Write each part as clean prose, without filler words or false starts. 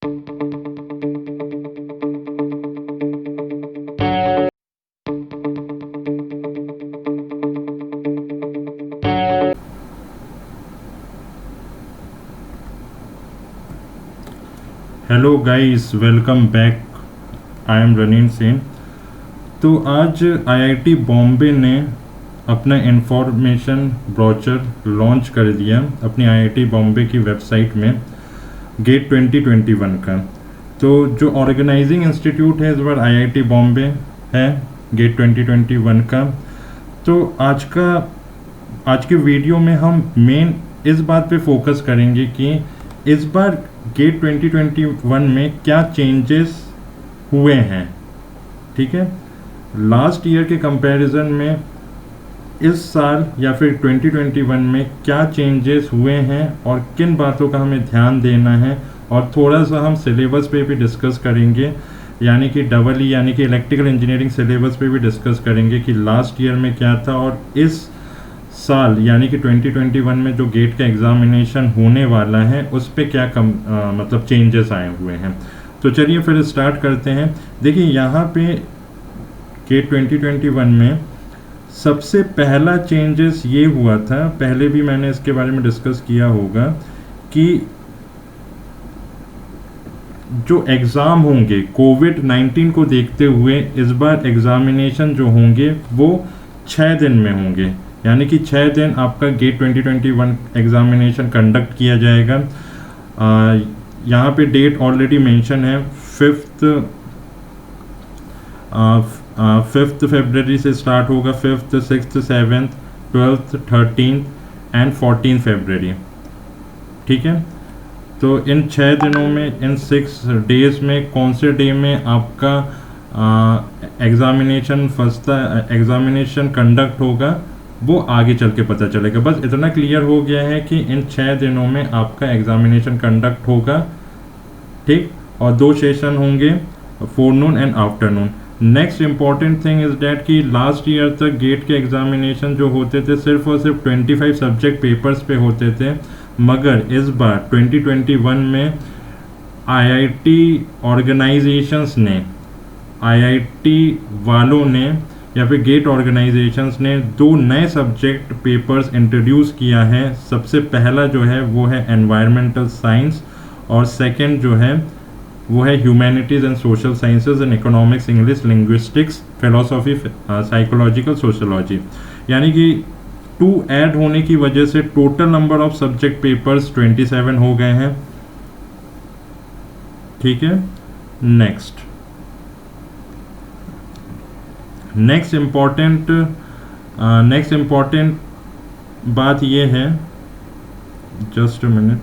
Hello guys, welcome back. I am Ranin Sen. तो आज IIT Bombay ने अपना इंफॉर्मेशन ब्रोचर लॉन्च कर दिया अपनी आईआईटी बॉम्बे की वेबसाइट में, गेट 2021 का। तो जो ऑर्गेनाइजिंग इंस्टीट्यूट है इस बार आईआईटी बॉम्बे है, गेट 2021 का। तो आज के वीडियो में हम मेन इस बात पे फोकस करेंगे कि इस बार गेट 2021 में क्या चेंजेस हुए हैं। ठीक है, लास्ट ईयर के कंपैरिजन में इस साल या फिर 2021 में क्या चेंजेस हुए हैं और किन बातों का हमें ध्यान देना है, और थोड़ा सा हम सिलेबस पे भी डिस्कस करेंगे, यानी कि डबल यानी कि इलेक्ट्रिकल इंजीनियरिंग सिलेबस पे भी डिस्कस करेंगे कि लास्ट ईयर में क्या था और इस साल यानी कि 2021 में जो गेट का एग्जामिनेशन होने वाला है उस पे क्या मतलब चेंजेस आए हुए हैं। तो चलिए फिर स्टार्ट करते हैं। देखिए यहाँ पे गेट 2021 में सबसे पहला चेंजेस ये हुआ था, पहले भी मैंने इसके बारे में डिस्कस किया होगा, कि जो एग्ज़ाम होंगे कोविड-19 को देखते हुए इस बार एग्ज़ामिनेशन जो होंगे वो 6 दिन में होंगे, यानी कि 6 दिन आपका गेट 2021 एग्ज़ामिनेशन कंडक्ट किया जाएगा। यहाँ पे डेट ऑलरेडी मेंशन है, 5th फरवरी से स्टार्ट होगा, 5th, 6th, 7th, 12th, 13th and 14th फरवरी। ठीक है, तो इन 6 दिनों में, इन 6 डेज में कौन से डे में आपका एग्जामिनेशन कंडक्ट होगा वो आगे चल के पता चलेगा। बस इतना क्लियर हो गया है कि इन 6 दिनों में आपका एग्जामिनेशन कंडक्ट होगा। ठीक, और 2 सेशन होंगे, फोरनून and afternoon. Next important thing is that कि लास्ट ईयर तक गेट के एग्जामिनेशन जो होते थे सिर्फ और सिर्फ 25 सब्जेक्ट पेपर्स पे होते थे, मगर इस बार 2021 में आईआईटी ऑर्गेनाइजेशंस ने, आईआईटी वालों ने या फिर गेट ऑर्गेनाइजेशंस ने 2 नए सब्जेक्ट पेपर्स इंट्रोड्यूस किया है। सबसे पहला जो है वो है एनवायरमेंटल साइंस, और सेकंड जो है वो है humanities and social sciences and economics, English, linguistics, philosophy, psychological, sociology. यानी कि 2 ऐड होने की वजह से total number of subject papers 27 हो गए हैं। ठीक है, नेक्स्ट इम्पॉर्टेंट बात ये है, just a minute.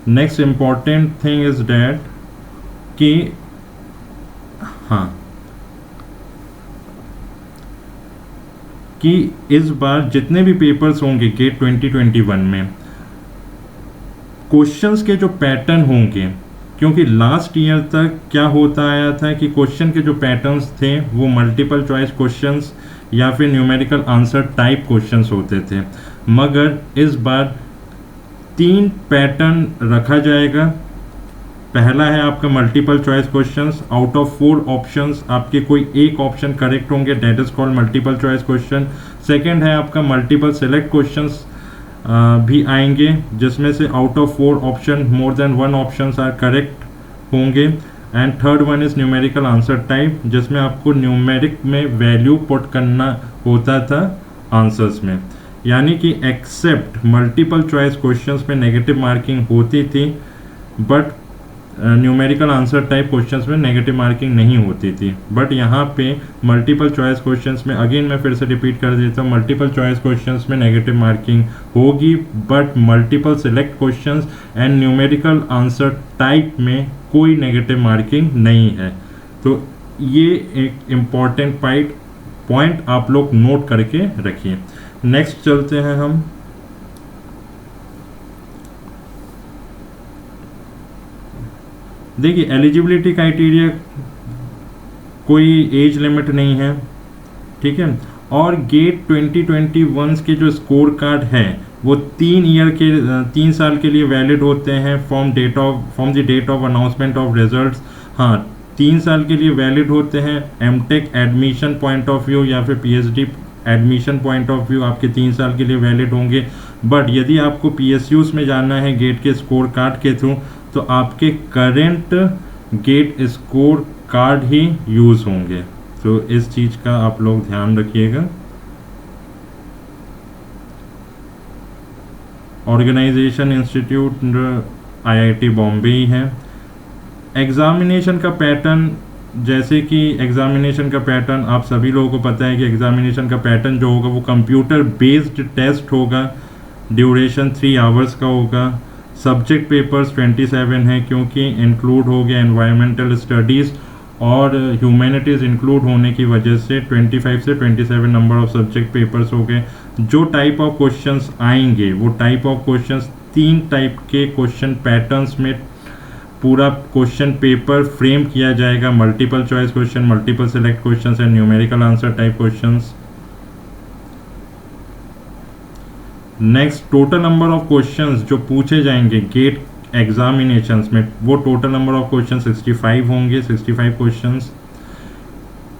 Next important thing is that कि कि इस बार जितने भी पेपर्स होंगे गेट 2021 में, क्वेश्चंस के जो पैटर्न होंगे, क्योंकि लास्ट ईयर तक क्या होता आया था कि क्वेश्चन के जो पैटर्न्स थे वो मल्टीपल चॉइस क्वेश्चंस या फिर न्यूमेरिकल आंसर टाइप क्वेश्चंस होते थे, मगर इस बार 3 पैटर्न रखा जाएगा। पहला है आपका multiple choice questions, out of 4 options आपके कोई एक ऑप्शन करेक्ट होंगे, that is called multiple choice question. Second है आपका मल्टीपल सेलेक्ट क्वेश्चंस भी आएंगे, जिसमें से out of 4 option more than 1 options are correct होंगे। And third one is numerical answer type, जिसमें आपको न्यूमेरिक में वैल्यू पुट करना होता था आंसर्स में, यानी कि एक्सेप्ट मल्टीपल चॉइस क्वेश्चंस में नेगेटिव मार्किंग होती थी, but numerical answer type questions में नेगेटिव मार्किंग नहीं होती थी। बट यहाँ पे मल्टीपल चॉइस क्वेश्चंस में, अगेन मैं फिर से रिपीट कर देता हूँ, मल्टीपल चॉइस क्वेश्चंस में नेगेटिव मार्किंग होगी, but multiple select questions and numerical answer type में कोई नेगेटिव मार्किंग नहीं है। तो ये एक इम्पॉर्टेंट पॉइंट आप लोग नोट करके रखिए। नेक्स्ट चलते हैं हम। देखिए, एलिजिबिलिटी क्राइटेरिया कोई एज लिमिट नहीं है, ठीक है, और गेट 2021 के जो स्कोर कार्ड है वो 3 साल के लिए वैलिड होते हैं from the date of announcement of results. हाँ, 3 साल के लिए वैलिड होते हैं। MTech admission point of view या फिर PhD admission point of view आपके 3 साल के लिए वैलिड होंगे। बट यदि आपको पीएसयूज में जाना है गेट के स्कोर कार्ड के थ्रू, तो आपके करंट गेट स्कोर कार्ड ही यूज़ होंगे। तो इस चीज़ का आप लोग ध्यान रखिएगा। ऑर्गेनाइजेशन इंस्टीट्यूट आईआईटी बॉम्बे ही है। एग्ज़ामिनेशन का पैटर्न, जैसे कि एग्ज़ामिनेशन का पैटर्न आप सभी लोगों को पता है कि एग्ज़ामिनेशन का पैटर्न जो होगा वो कंप्यूटर बेस्ड टेस्ट होगा। ड्यूरेशन 3 आवर्स का होगा। सब्जेक्ट पेपर्स 27 है, क्योंकि इंक्लूड हो गया एनवायरमेंटल स्टडीज़ और ह्यूमैनिटीज़ इंक्लूड होने की वजह से 25 से 27 नंबर ऑफ सब्जेक्ट पेपर्स हो गए। जो टाइप ऑफ क्वेश्चंस आएंगे वो टाइप ऑफ क्वेश्चंस 3 टाइप के क्वेश्चन पैटर्न्स में पूरा क्वेश्चन पेपर फ्रेम किया जाएगा। Multiple choice question, multiple select questions and numerical answer type questions. Next, total number of questions जो पूछे जाएंगे गेट एग्जामिनेशंस में, वो टोटल नंबर ऑफ क्वेश्चन 65 होंगे, 65 questions.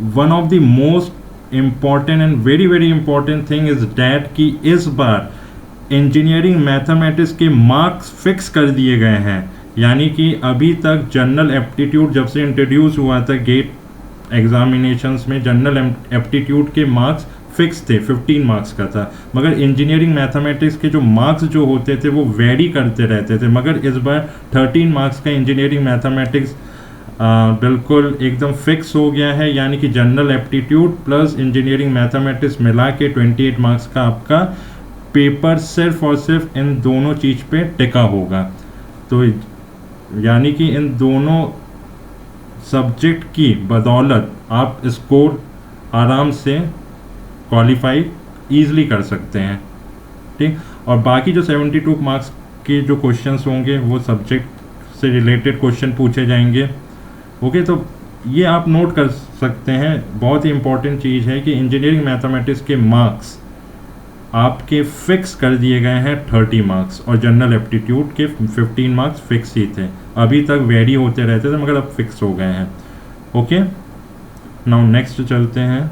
One of the most important and very very important thing is that कि इस बार engineering mathematics के marks fix कर दिए गए हैं। यानी कि अभी तक जनरल एप्टीट्यूड जब से इंट्रोड्यूस हुआ था गेट एग्जामिनेशंस में, जनरल एप्टीट्यूड के मार्क्स फिक्स थे, 15 मार्क्स का था। मगर इंजीनियरिंग मैथमेटिक्स के जो मार्क्स जो होते थे वो वेरी करते रहते थे। मगर इस बार 13 मार्क्स का इंजीनियरिंग मैथमेटिक्स बिल्कुल एकदम फिक्स हो गया है। यानी कि general aptitude plus engineering mathematics मिला के 28 मार्क्स का आपका पेपर सिर्फ और सिर्फ इन दोनों चीज़ पे टिका होगा। तो यानी कि इन दोनों सब्जेक्ट की बदौलत आप स्कोर आराम से क्वालिफाई ईजिली कर सकते हैं, ठीक। और बाकी जो 72 मार्क्स के जो क्वेश्चंस होंगे वो सब्जेक्ट से रिलेटेड क्वेश्चन पूछे जाएंगे। ओके, तो ये आप नोट कर सकते हैं। बहुत ही इंपॉर्टेंट चीज़ है कि इंजीनियरिंग मैथमेटिक्स के मार्क्स आपके फिक्स कर दिए गए हैं 30 मार्क्स, और जनरल एप्टीट्यूड के 15 मार्क्स फिक्स ही थे। अभी तक वेरी होते रहते थे मगर अब फिक्स हो गए हैं। ओके, नाउ नेक्स्ट चलते हैं।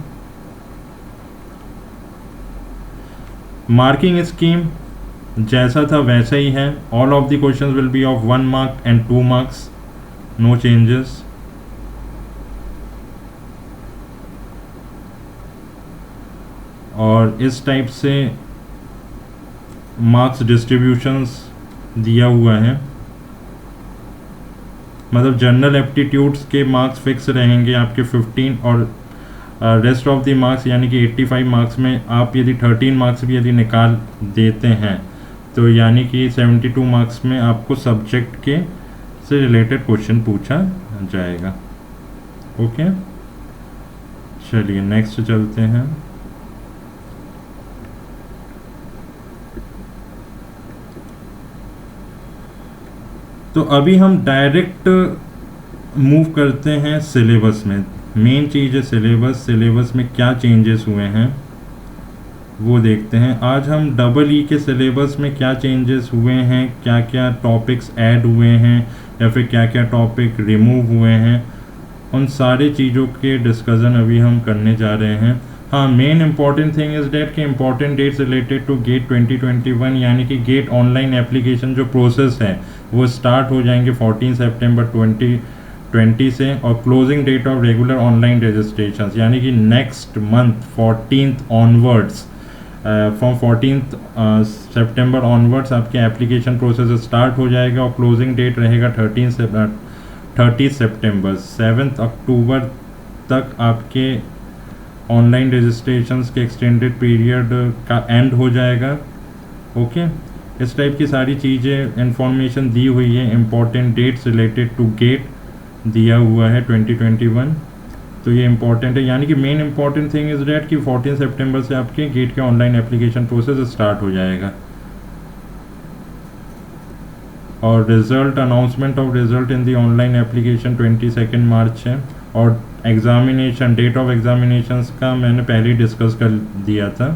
मार्किंग स्कीम जैसा था वैसा ही है। All of the questions will be of 1 mark and 2 marks, no changes. और इस टाइप से मार्क्स डिस्ट्रीब्यूशंस दिया हुआ है। मतलब जनरल एप्टीट्यूड्स के मार्क्स फिक्स रहेंगे आपके 15, और रेस्ट ऑफ द मार्क्स यानी कि 85 मार्क्स में आप यदि 13 मार्क्स भी यदि निकाल देते हैं तो यानी कि 72 मार्क्स में आपको सब्जेक्ट के से रिलेटेड क्वेश्चन पूछा जाएगा। ओके, चलिए नेक्स्ट चलते हैं। तो अभी हम डायरेक्ट मूव करते हैं सिलेबस में। मेन चीज़ है सिलेबस में क्या चेंजेस हुए हैं वो देखते हैं। आज हम डबल ई के सिलेबस में क्या चेंजेस हुए हैं, क्या क्या टॉपिक्स ऐड हुए हैं या फिर क्या क्या टॉपिक रिमूव हुए हैं, उन सारी चीज़ों के डिस्कशन अभी हम करने जा रहे हैं। हाँ, main important thing is date के important dates related to GATE 2021, यानी कि गेट ऑनलाइन एप्लीकेशन जो प्रोसेस है वो स्टार्ट हो जाएंगे 14 सितंबर 2020 से, और closing date of regular online registration यानी कि next month 14th onwards, from 14th September onwards आपके एप्लीकेशन प्रोसेस स्टार्ट हो जाएगा, और क्लोजिंग डेट रहेगा 30 सितंबर। 7 अक्टूबर तक आपके ऑनलाइन रजिस्ट्रेशंस के एक्सटेंडेड पीरियड का एंड हो जाएगा। ओके, इस टाइप की सारी चीज़ें इंफॉर्मेशन दी हुई है। Important dates related to GATE दिया हुआ है 2021, तो ये इंपॉर्टेंट है। यानी कि main important thing is date कि 14 सितंबर से आपके गेट के ऑनलाइन एप्लीकेशन प्रोसेस स्टार्ट हो जाएगा। और result, announcement of result in the online application 22 मार्च है, और एग्ज़ामिनेशन, डेट ऑफ एग्ज़ामिनेशंस का मैंने पहले ही डिस्कस कर दिया था।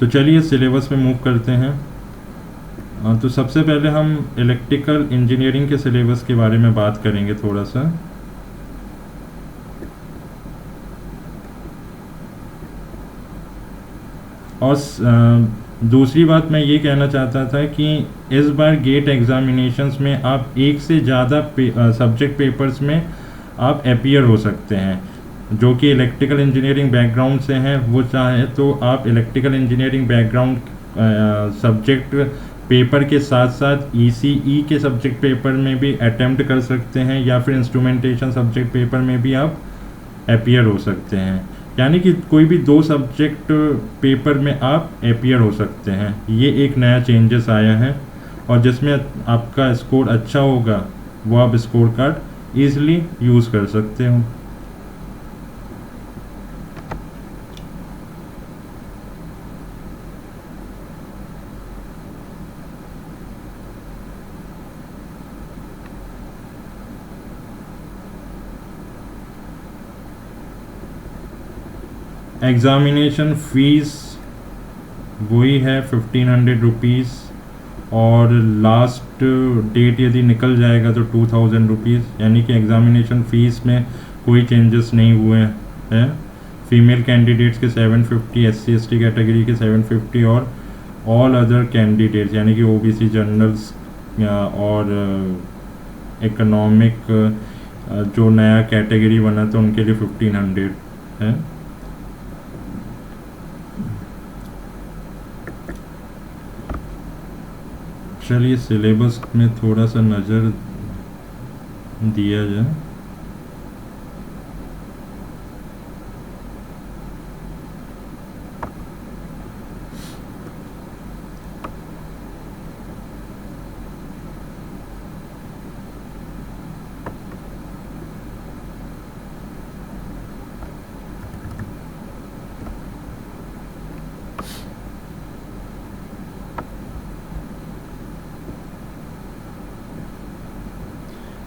तो चलिए सिलेबस में मूव करते हैं। तो सबसे पहले हम इलेक्ट्रिकल इंजीनियरिंग के सिलेबस के बारे में बात करेंगे थोड़ा सा। और दूसरी बात मैं ये कहना चाहता था कि इस बार गेट एग्जामिनेशंस में आप एक से ज़्यादा सब्जेक्ट पेपर्स में आप अपीयर हो सकते हैं। जो कि इलेक्ट्रिकल इंजीनियरिंग बैकग्राउंड से हैं वो चाहे तो आप electrical engineering background subject paper के साथ साथ ईसीई के सब्जेक्ट पेपर में भी अटेम्प्ट कर सकते हैं, या फिर इंस्ट्रूमेंटेशन सब्जेक्ट पेपर में भी आप अपीयर हो सकते हैं। यानी कि कोई भी 2 सब्जेक्ट पेपर में आप अपीयर हो सकते हैं। ये एक नया चेंजेस आया है, और जिसमें आपका स्कोर अच्छा होगा वो आप स्कोर कार्ड ईज़िली यूज़ कर सकते हो। एग्ज़ामिनेशन फ़ीस वही है 1500 रुपीज़, और लास्ट डेट यदि निकल जाएगा तो 2000 रुपीज़। यानी कि एग्ज़ामिनेशन फ़ीस में कोई चेंजेस नहीं हुए हैं। फीमेल कैंडिडेट्स के 750, SC/ST कैटेगरी के 750, और ऑल अदर कैंडिडेट्स यानी कि OBC जनरल्स और इकोनॉमिक जो नया कैटेगरी बना था उनके लिए 1500 है। चलिए सिलेबस में थोड़ा सा नज़र दिया जाए।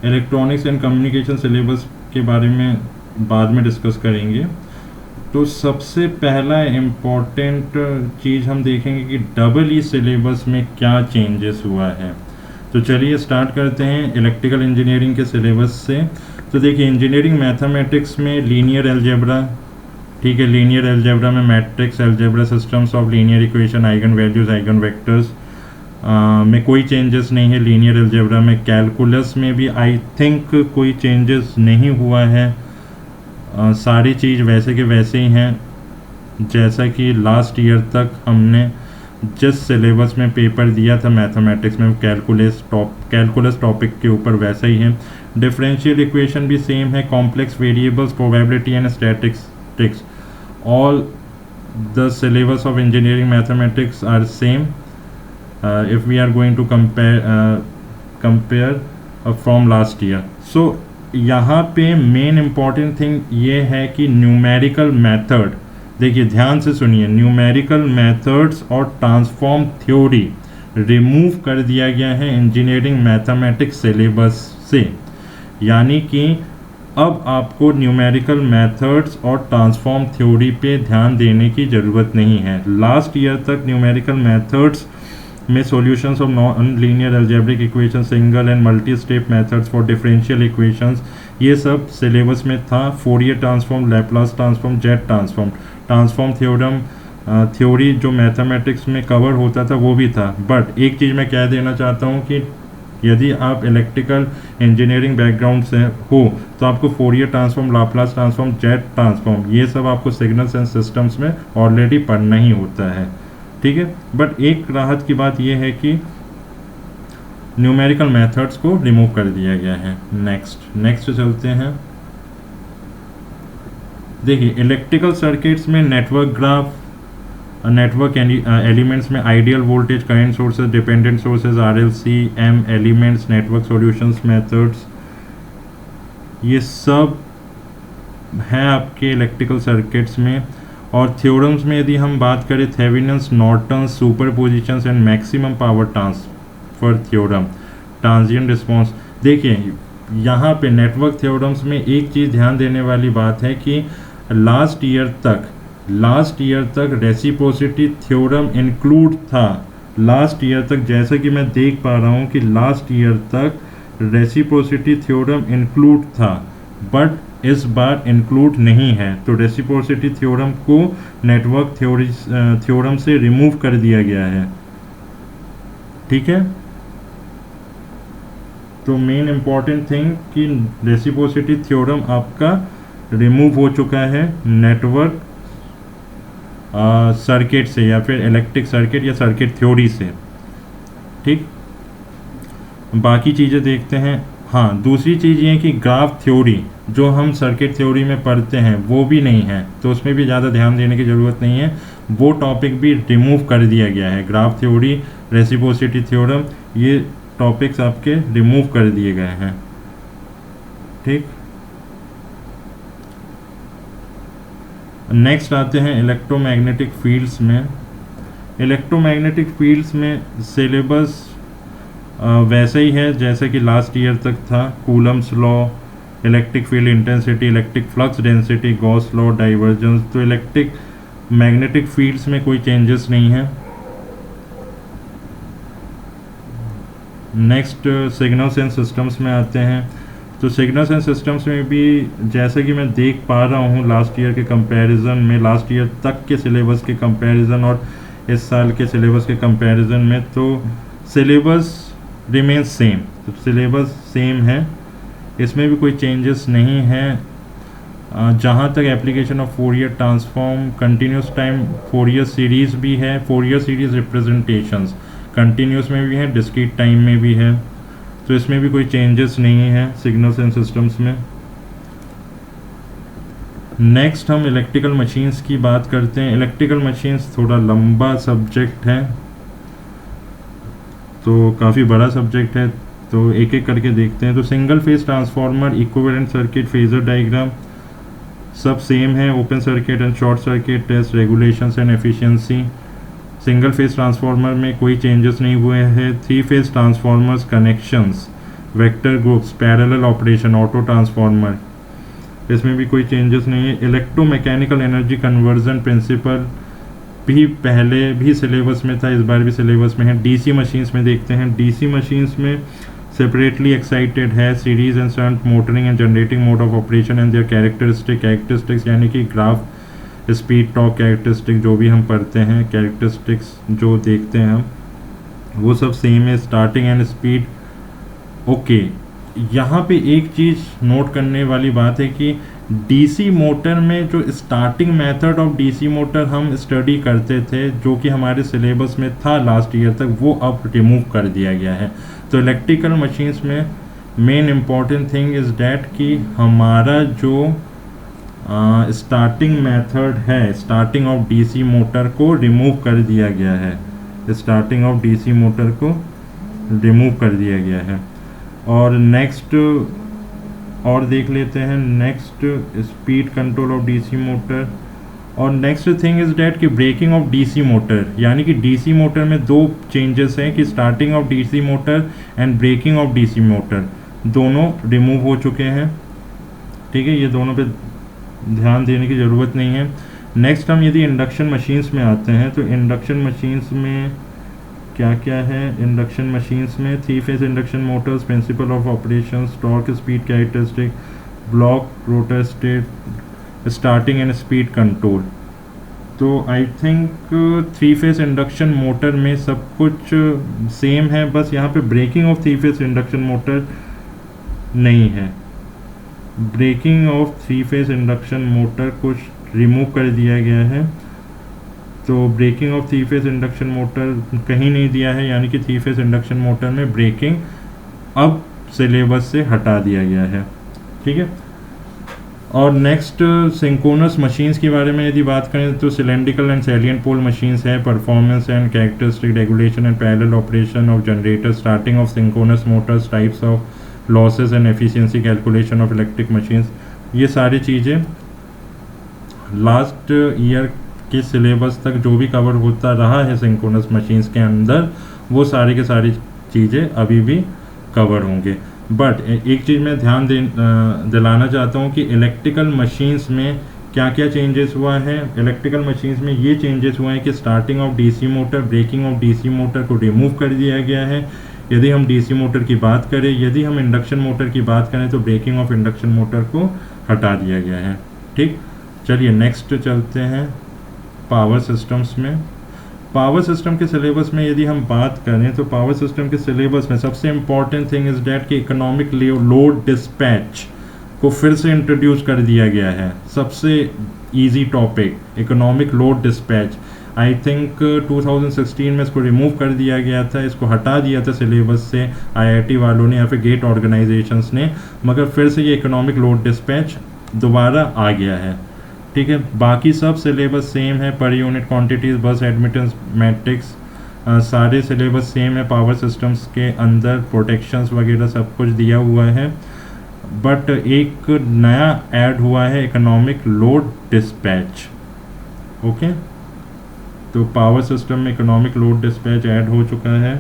इलेक्ट्रॉनिक्स एंड कम्युनिकेशन सिलेबस के बारे में बाद में डिस्कस करेंगे। तो सबसे पहला इम्पोर्टेंट चीज़ हम देखेंगे कि EE सिलेबस में क्या चेंजेस हुआ है। तो चलिए स्टार्ट करते हैं इलेक्ट्रिकल इंजीनियरिंग के सिलेबस से। तो देखिए इंजीनियरिंग मैथमेटिक्स में लीनियर अलजेब्रा, ठीक है, लीनियर अलजेब्रा में matrix algebra, systems of linear equation, eigen values, eigen vectors में कोई चेंजेस नहीं है। लीनियर अलजेब्रा में कैलकुलस में भी आई थिंक कोई चेंजेस नहीं हुआ है। सारी चीज़ वैसे के वैसे ही हैं जैसा कि लास्ट ईयर तक हमने जिस सिलेबस में पेपर दिया था मैथमेटिक्स में, कैलकुलस टॉपिक के ऊपर वैसा ही है। डिफरेंशियल इक्वेशन भी सेम है। Complex variables, probability and statistics, all the syllabus of engineering mathematics are same if we are going to compare from last year. So यहाँ पे मेन इम्पॉर्टेंट थिंग ये है कि न्यूमेरिकल मेथड, देखिए ध्यान से सुनिए, न्यूमेरिकल मेथड्स और ट्रांसफॉर्म थ्योरी रिमूव कर दिया गया है इंजीनियरिंग मैथमेटिक्स सिलेबस से। यानी कि अब आपको न्यूमेरिकल मेथड्स और ट्रांसफॉर्म थ्योरी पे ध्यान देने की ज़रूरत नहीं है। लास्ट ईयर तक न्यूमेरिकल मेथड्स में solutions of non linear algebraic equation, single and multi step methods for differential equations, ये सब सिलेबस में था। Fourier transform, Laplace transform, jet transform, transform theorem theory जो मैथमेटिक्स में कवर होता था वो भी था। बट एक चीज़ मैं कह देना चाहता हूँ कि यदि आप इलेक्ट्रिकल इंजीनियरिंग बैकग्राउंड से हो तो आपको Fourier transform, Laplace transform, jet transform, ये सब आपको सिग्नल्स एंड सिस्टम्स में ऑलरेडी पढ़ना ही होता है, ठीक है। बट एक राहत की बात यह है कि न्यूमेरिकल मेथड्स को रिमूव कर दिया गया है। नेक्स्ट चलते हैं। देखिए इलेक्ट्रिकल सर्किट्स में नेटवर्क ग्राफ, नेटवर्क एलिमेंट्स में ideal voltage, current sources, dependent sources, RLC, M elements, network solutions methods, ये सब हैं आपके इलेक्ट्रिकल सर्किट्स में। और थ्योरम्स में यदि हम बात करें, Thevenin's, Norton's, superpositions and maximum power transfer theorem, transient response. देखिए यहाँ पे नेटवर्क थ्योरम्स में एक चीज़ ध्यान देने वाली बात है कि लास्ट ईयर तक रेसिप्रोसिटी थ्योरम इंक्लूड था। लास्ट ईयर तक जैसा कि मैं देख पा रहा हूँ कि लास्ट ईयर तक रेसिप्रोसिटी थ्योरम इंक्लूड था, बट इस बार इंक्लूड नहीं है। तो रेसिप्रोसिटी थ्योरम को नेटवर्क थ्योरम से रिमूव कर दिया गया है। ठीक है, तो मेन इंपॉर्टेंट थिंग कि रेसिप्रोसिटी थ्योरम आपका रिमूव हो चुका है नेटवर्क सर्किट से, या फिर इलेक्ट्रिक सर्किट या सर्किट थ्योरी से। ठीक, बाकी चीज़ें देखते हैं। हाँ, दूसरी चीज़ ये है कि ग्राफ थ्योरी जो हम सर्किट थ्योरी में पढ़ते हैं वो भी नहीं है, तो उसमें भी ज़्यादा ध्यान देने की ज़रूरत नहीं है। वो टॉपिक भी रिमूव कर दिया गया है। ग्राफ थ्योरी, रेसिप्रोसिटी थ्योरम, ये टॉपिक्स आपके रिमूव कर दिए गए हैं। ठीक, नेक्स्ट आते हैं इलेक्ट्रोमैग्नेटिक फील्ड्स में। इलेक्ट्रोमैग्नेटिक फील्ड्स में सिलेबस वैसा ही है जैसा कि लास्ट ईयर तक था। Coulomb's law, electric field intensity, electric flux density, Gauss law, divergence. तो इलेक्ट्रिक मैग्नेटिक फील्ड्स में कोई चेंजेस नहीं है। नेक्स्ट सिग्नल्स एंड सिस्टम्स में आते हैं। तो सिग्नल्स एंड सिस्टम्स में भी जैसा कि मैं देख पा रहा हूँ लास्ट ईयर के कंपैरिजन में, लास्ट ईयर तक के सिलेबस के कंपैरिजन और इस साल के सिलेबस के कंपैरिजन में, तो सिलेबस रिमेन्स सेम। तो सिलेबस सेम है, इसमें भी कोई चेंजेस नहीं है। जहाँ तक application of Fourier transform, continuous time Fourier series भी है, फोरियर सीरीज़ रिप्रेजेंटेशंस कंटिन्यूस में भी है, डिस्क्रीट टाइम में भी है। तो इसमें भी कोई चेंजेस नहीं है सिग्नल्स एंड सिस्टम्स में। नेक्स्ट हम इलेक्ट्रिकल मशीन्स की बात करते हैं। इलेक्ट्रिकल मशीन्स थोड़ा लंबा सब्जेक्ट है, तो काफ़ी बड़ा सब्जेक्ट है, तो एक एक करके देखते हैं। तो single phase transformer, equivalent circuit, phasor diagram सब सेम है। Open circuit and short circuit test, regulations and efficiency. Single phase transformer में कोई चेंजेस नहीं हुए हैं। Three phase transformers, connections, vector groups, parallel operation, auto transformer, इसमें भी कोई चेंजेस नहीं है। इलेक्ट्रोमैकेनिकल एनर्जी कन्वर्जन प्रिंसिपल भी पहले भी सिलेबस में था, इस बार भी सिलेबस में है। डीसी मशीन्स में देखते हैं। डीसी मशीन्स में सेपरेटली एक्साइटेड है, series and shunt motoring and generating mode of operation and there characteristics, यानी कि ग्राफ, स्पीड, टॉर्क कैरेक्टरिस्टिक जो भी हम पढ़ते हैं, कैरेक्टरिस्टिक्स जो देखते हैं हम, वो सब सेम है। Starting and speed okay. यहाँ पे एक चीज़ नोट करने वाली बात है कि डीसी मोटर में जो starting method of DC motor हम स्टडी करते थे, जो कि हमारे सिलेबस में था लास्ट ईयर तक, वो अब रिमूव कर दिया गया है। तो इलेक्ट्रिकल मशीन्स में main important thing is that कि हमारा जो स्टार्टिंग मेथड है, स्टार्टिंग ऑफ डीसी मोटर को रिमूव कर दिया गया है। स्टार्टिंग ऑफ डीसी मोटर को रिमूव कर दिया गया है। और नेक्स्ट और देख लेते हैं, next speed control of DC motor. और नेक्स्ट थिंग इज डैट कि ब्रेकिंग ऑफ डीसी मोटर, यानी कि डीसी मोटर में दो चेंजेस हैं कि starting of DC motor and braking of DC motor, दोनों रिमूव हो चुके हैं। ठीक है, ये दोनों पे ध्यान देने की ज़रूरत नहीं है। नेक्स्ट हम यदि इंडक्शन मशीन्स में आते हैं, तो इंडक्शन मशीन्स में क्या क्या है। इंडक्शन मशीन्स में three phase induction motors, principle of operations, torque speed characteristic, block rotor state, starting and speed control. तो I think three phase induction motor में सब कुछ सेम है, बस यहाँ पे braking of three phase induction motor नहीं है। Braking of three phase induction motor को रिमूव कर दिया गया है। तो braking of three phase induction motor कहीं नहीं दिया है, यानी कि थ्री फेज इंडक्शन मोटर में ब्रेकिंग अब सिलेबस से हटा दिया गया है। ठीक है, और नेक्स्ट सिंक्रोनस मशीन्स के बारे में यदि बात करें तो cylindrical and salient pole machines है, performance and characteristic, regulation and parallel operation of generator, starting of synchronous motors, types of losses and efficiency calculation of electric machines. ये सारी चीज़ें लास्ट ईयर के सिलेबस तक जो भी कवर होता रहा है सिंक्रोनस मशीन्स के अंदर, वो सारी के सारी चीज़ें अभी भी कवर होंगे। बट एक चीज़ मैं ध्यान दिलाना चाहता हूँ कि इलेक्ट्रिकल मशीन्स में क्या क्या चेंजेस हुआ है। इलेक्ट्रिकल मशीन्स में ये चेंजेस हुआ है कि starting of DC motor, braking of DC motor को रिमूव कर दिया गया है यदि हम डीसी मोटर की बात करें। यदि हम इंडक्शन मोटर की बात करें तो ब्रेकिंग ऑफ इंडक्शन मोटर को हटा दिया गया है। ठीक, चलिए नेक्स्ट चलते हैं पावर सिस्टम्स में। पावर सिस्टम के सिलेबस में यदि हम बात करें तो पावर सिस्टम के सिलेबस में सबसे इम्पॉर्टेंट थिंग इज डैट कि इकोनॉमिक लोड डिस्पैच को फिर से इंट्रोड्यूस कर दिया गया है। सबसे easy topic economic load dispatch, I think 2016 में इसको रिमूव कर दिया गया था, इसको हटा दिया था सिलेबस से आईआईटी वालों ने या फिर गेट ऑर्गेनाइजेशंस ने, मगर फिर से ये इकोनॉमिक लोड डिस्पैच दोबारा आ गया है। ठीक है, बाकी सब सिलेबस सेम है, पर यूनिट क्वांटिटीज, बस एडमिटेंस, मैट्रिक्स, सारे सिलेबस सेम है। पावर सिस्टम्स के अंदर प्रोटेक्शंस वगैरह सब कुछ दिया हुआ है, बट एक नया ऐड हुआ है इकोनॉमिक लोड डिस्पैच। ओके, तो पावर सिस्टम में इकोनॉमिक लोड डिस्पैच ऐड हो चुका है।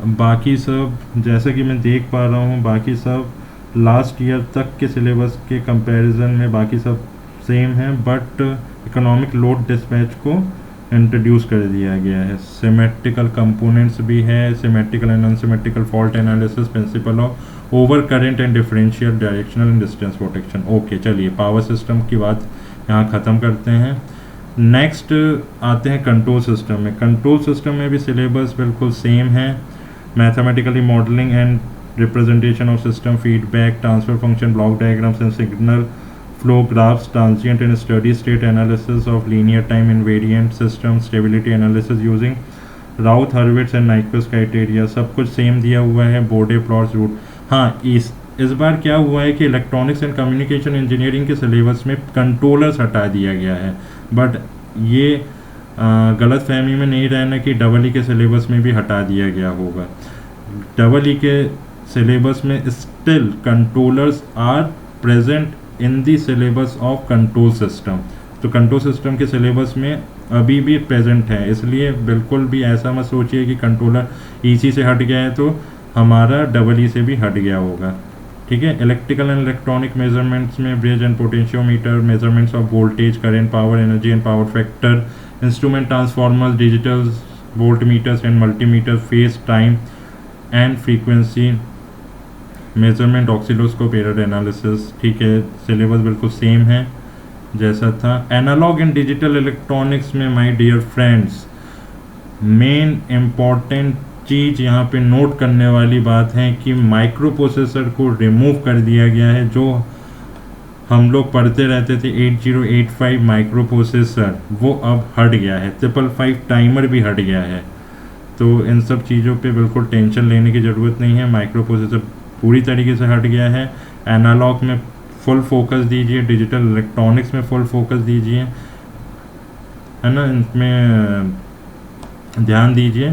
बाकी सब जैसे कि मैं देख पा रहा हूँ, बाकी सब लास्ट ईयर तक के सिलेबस के कंपैरिजन में बाकी सब सेम है, बट इकोनॉमिक लोड डिस्पैच को इंट्रोड्यूस कर दिया गया है। सिमेट्रिकल कंपोनेंट्स भी है, symmetrical and unsymmetrical fault analysis, principle of over current and differential directional and distance protection. Okay, चलिए पावर सिस्टम की बात यहाँ ख़त्म करते हैं। नेक्स्ट आते हैं कंट्रोल सिस्टम में। कंट्रोल सिस्टम में भी सिलेबस बिल्कुल सेम है। Mathematically modelling and representation of system, feedback, transfer function, block diagrams and signal flow graphs, transient and steady state analysis of linear time invariant system, stability analysis using Routh, Hurwitz and Nyquist criteria, सब कुछ same दिया हुआ है। Bode plots, root. हाँ, इस बार क्या हुआ है कि इलेक्ट्रॉनिक्स एंड कम्युनिकेशन इंजीनियरिंग के सिलेबस में कंट्रोलर्स हटा दिया गया है, बट ये गलत फहमी में नहीं रहना कि डबल ई के सिलेबस में भी हटा दिया गया होगा। डबल ई के सिलेबस में still controllers are present in the syllabus of control system, तो कंट्रोल सिस्टम के सिलेबस में अभी भी प्रेजेंट है। इसलिए बिल्कुल भी ऐसा मत सोचिए कि कंट्रोलर ईसी से हट गया है तो हमारा डबल ई से भी हट गया होगा। ठीक है, इलेक्ट्रिकल एंड इलेक्ट्रॉनिक मेजरमेंट्स में bridge and potentiometer, measurements of voltage, current, power, energy and power factor, instrument, transformers, digital volt meters and multimeter, phase, time and frequency measurement, oscilloscope, error analysis. ठीक है, syllabus बिल्कुल same है जैसा था। Analog and digital electronics में my dear friends main important चीज़ यहाँ पे नोट करने वाली बात है कि माइक्रो प्रोसेसर को रिमूव कर दिया गया है। जो हम लोग पढ़ते रहते थे 8085 माइक्रो प्रोसेसर, वो अब हट गया है। 555 टाइमर भी हट गया है। तो इन सब चीज़ों पे बिल्कुल टेंशन लेने की ज़रूरत नहीं है। माइक्रो प्रोसेसर पूरी तरीके से हट गया है। एनालॉग में फुल फोकस दीजिए, डिजिटल इलेक्ट्रॉनिक्स में फुल फोकस दीजिए, है ना, इनमें ध्यान दीजिए।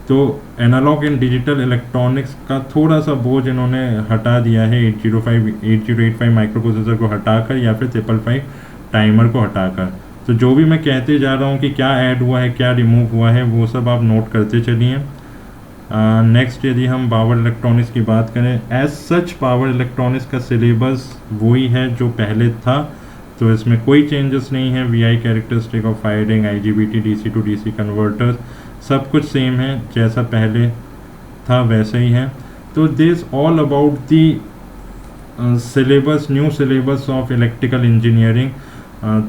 तो एनालॉग एंड डिजिटल इलेक्ट्रॉनिक्स का थोड़ा सा बोझ इन्होंने हटा दिया है 8085 माइक्रो प्रोसेसर को हटाकर या फिर 555 टाइमर को हटाकर। तो जो भी मैं कहते जा रहा हूँ कि क्या ऐड हुआ है, क्या रिमूव हुआ है, वो सब आप नोट करते चलिए। नेक्स्ट यदि हम पावर इलेक्ट्रॉनिक्स की बात करें, एज सच पावर इलेक्ट्रॉनिक्स का सिलेबस वही है जो पहले था, तो इसमें कोई चेंजेस नहीं है। VI characteristic of firing, IGBT, DC to DC converters, सब कुछ सेम है, जैसा पहले था वैसे ही है। तो this all about the syllabus, new syllabus of electrical engineering.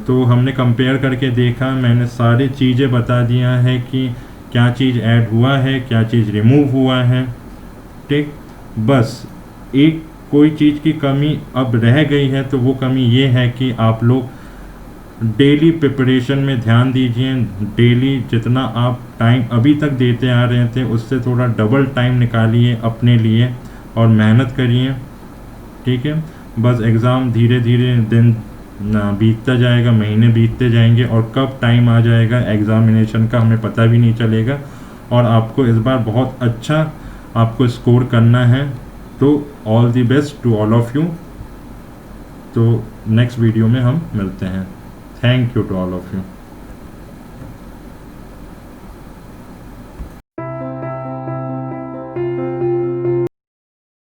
तो हमने कंपेयर करके देखा, मैंने सारी चीज़ें बता दिया है कि क्या चीज़ ऐड हुआ है, क्या चीज़ रिमूव हुआ है। ठीक, बस एक कोई चीज़ की कमी अब रह गई है, तो वो कमी ये है कि आप लोग डेली प्रिपरेशन में ध्यान दीजिए। डेली जितना आप टाइम अभी तक देते आ रहे थे उससे थोड़ा डबल टाइम निकालिए अपने लिए और मेहनत करिए। ठीक है, बस एग्ज़ाम धीरे धीरे दिन बीतता जाएगा, महीने बीतते जाएंगे और कब टाइम आ जाएगा एग्ज़ामिनेशन का हमें पता भी नहीं चलेगा। और आपको इस बार बहुत अच्छा आपको स्कोर करना है। तो all the best to all of you. तो नेक्स्ट वीडियो में हम मिलते हैं। Thank you to all of you.